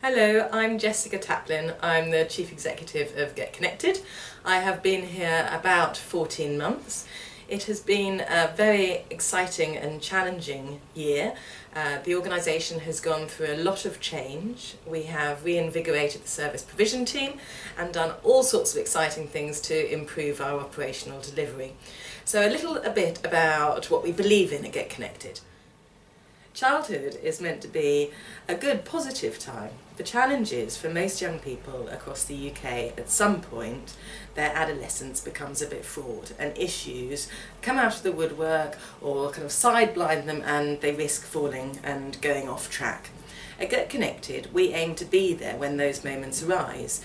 Hello, I'm Jessica Taplin. I'm the Chief Executive of Get Connected. I have been here about 14 months. It has been a very exciting and challenging year. The organisation has gone through a lot of change. We have reinvigorated the service provision team and done all sorts of exciting things to improve our operational delivery. So a bit about what we believe in at Get Connected. Childhood is meant to be a good, positive time. The challenge is, for most young people across the UK, at some point their adolescence becomes a bit fraught and issues come out of the woodwork or kind of sideblind them and they risk falling and going off track. At Get Connected, we aim to be there when those moments arise.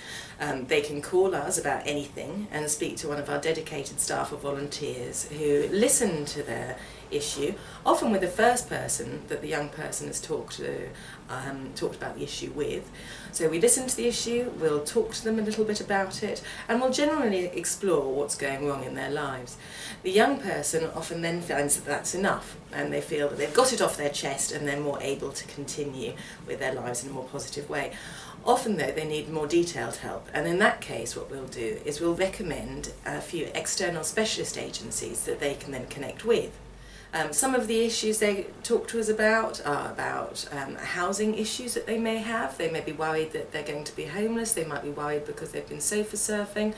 They can call us about anything and speak to one of our dedicated staff or volunteers who listen to their issue, often with the first person that the young person has talked about the issue with. So we listen to the issue, we'll talk to them a little bit about it, and we'll generally explore what's going wrong in their lives. The young person often then finds that that's enough, and they feel that they've got it off their chest and they're more able to continue with their lives in a more positive way. Often though they need more detailed help, and in that case what we'll do is we'll recommend a few external specialist agencies that they can then connect with. Some of the issues they talk to us about are about housing issues that they may have. They may be worried that they're going to be homeless, they might be worried because they've been sofa surfing,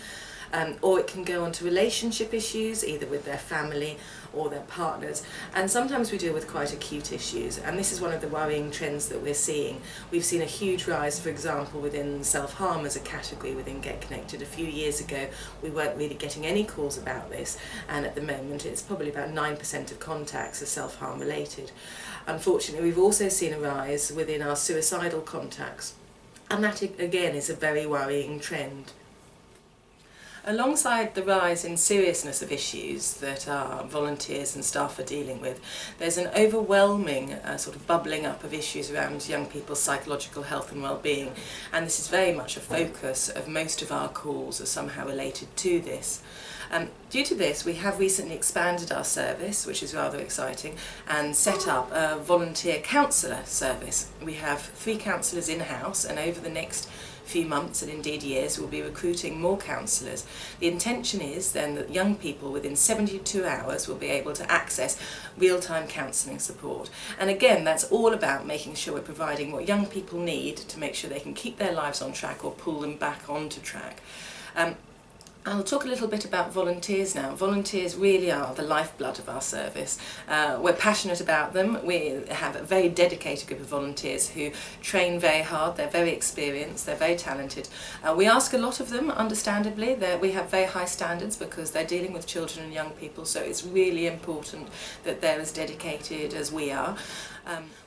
or it can go on to relationship issues, either with their family or their partners. And sometimes we deal with quite acute issues, and this is one of the worrying trends that we're seeing. We've seen a huge rise, for example, within self-harm as a category within Get Connected. A few years ago we weren't really getting any calls about this, and at the moment it's probably about 9% of contacts are self-harm related. Unfortunately, we've also seen a rise within our suicidal contacts, and that again is a very worrying trend. Alongside the rise in seriousness of issues that our volunteers and staff are dealing with, there's an overwhelming sort of bubbling up of issues around young people's psychological health and well-being, and this is very much a focus of most of our calls are somehow related to this. Due to this, we have recently expanded our service, which is rather exciting, and set up a volunteer counsellor service. We have 3 counsellors in-house, and over the next few months and indeed years we'll be recruiting more counsellors. The intention is then that young people within 72 hours will be able to access real-time counselling support, and again that's all about making sure we're providing what young people need to make sure they can keep their lives on track or pull them back onto track. I'll talk a little bit about volunteers now. Volunteers really are the lifeblood of our service. We're passionate about them. We have a very dedicated group of volunteers who train very hard, they're very experienced, they're very talented. We ask a lot of them, understandably. We have very high standards because they're dealing with children and young people, so it's really important that they're as dedicated as we are.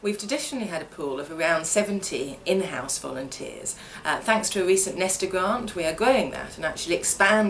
We've traditionally had a pool of around 70 in-house volunteers. Thanks to a recent Nesta grant, we are growing that and actually expanding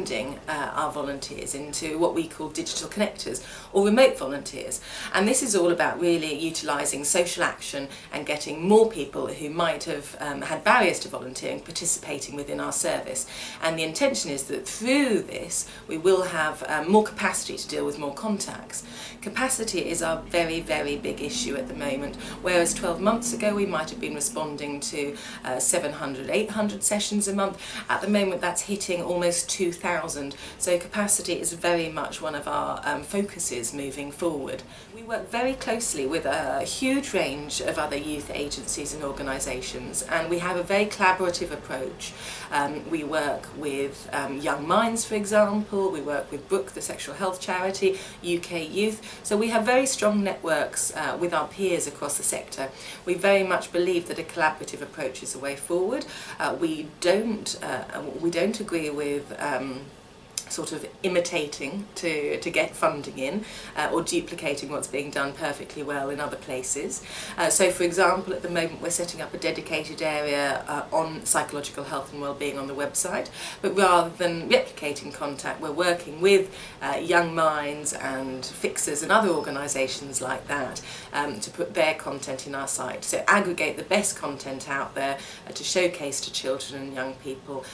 our volunteers into what we call digital connectors or remote volunteers. And this is all about really utilising social action and getting more people who might have had barriers to volunteering participating within our service. And the intention is that through this we will have more capacity to deal with more contacts. Capacity is our very, very big issue at the moment, whereas 12 months ago we might have been responding to 700, 800 sessions a month. At the moment that's hitting almost 2,000, so capacity is very much one of our focuses moving forward. We work very closely with a huge range of other youth agencies and organisations, and we have a very collaborative approach. We work with Young Minds, for example, we work with Brook, the sexual health charity, UK Youth, so we have very strong networks with our peers across the sector. We very much believe that a collaborative approach is the way forward. We don't agree with sort of imitating to get funding in or duplicating what's being done perfectly well in other places. So for example, at the moment we're setting up a dedicated area on psychological health and well-being on the website, but rather than replicating contact we're working with Young Minds and Fixers and other organisations like that to put their content in our site. So aggregate the best content out there to showcase to children and young people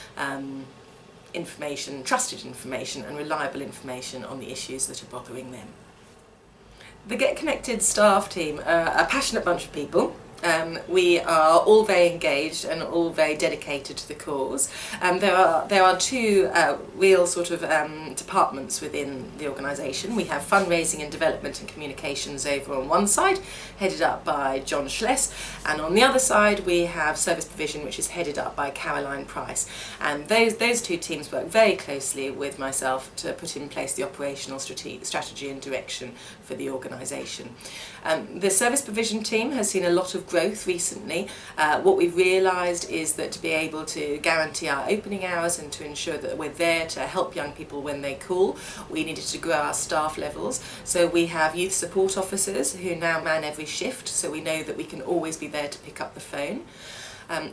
information, trusted information and reliable information on the issues that are bothering them. The Get Connected staff team are a passionate bunch of people. We are all very engaged and all very dedicated to the cause. There are two real sort of departments within the organisation. We have fundraising and development and communications over on one side, headed up by John Schless, and on the other side we have service provision, which is headed up by Caroline Price. And those two teams work very closely with myself to put in place the operational strategy and direction for the organisation. The service provision team has seen a lot of growth recently. What we've realised is that to be able to guarantee our opening hours and to ensure that we're there to help young people when they call, we needed to grow our staff levels. So we have youth support officers who now man every shift, so we know that we can always be there to pick up the phone.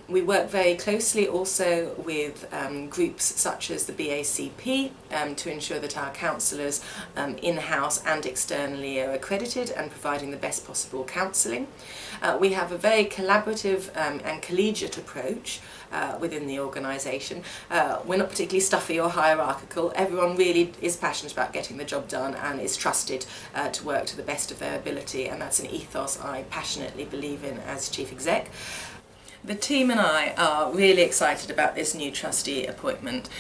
We work very closely also with groups such as the BACP to ensure that our counsellors in-house and externally are accredited and providing the best possible counselling. We have a very collaborative and collegiate approach within the organisation. We're not particularly stuffy or hierarchical. Everyone really is passionate about getting the job done and is trusted to work to the best of their ability, and that's an ethos I passionately believe in as Chief Exec. The team and I are really excited about this new trustee appointment.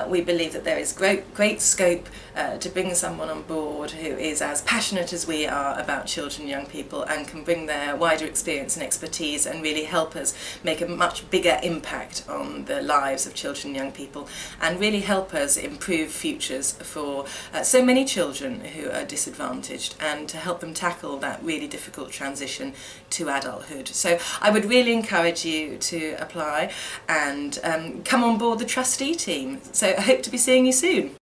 We believe that there is great scope to bring someone on board who is as passionate as we are about children and young people and can bring their wider experience and expertise and really help us make a much bigger impact on the lives of children and young people and really help us improve futures for so many children who are disadvantaged and to help them tackle that really difficult transition to adulthood. So I would really encourage you to apply and come on board the trustee team. So I hope to be seeing you soon.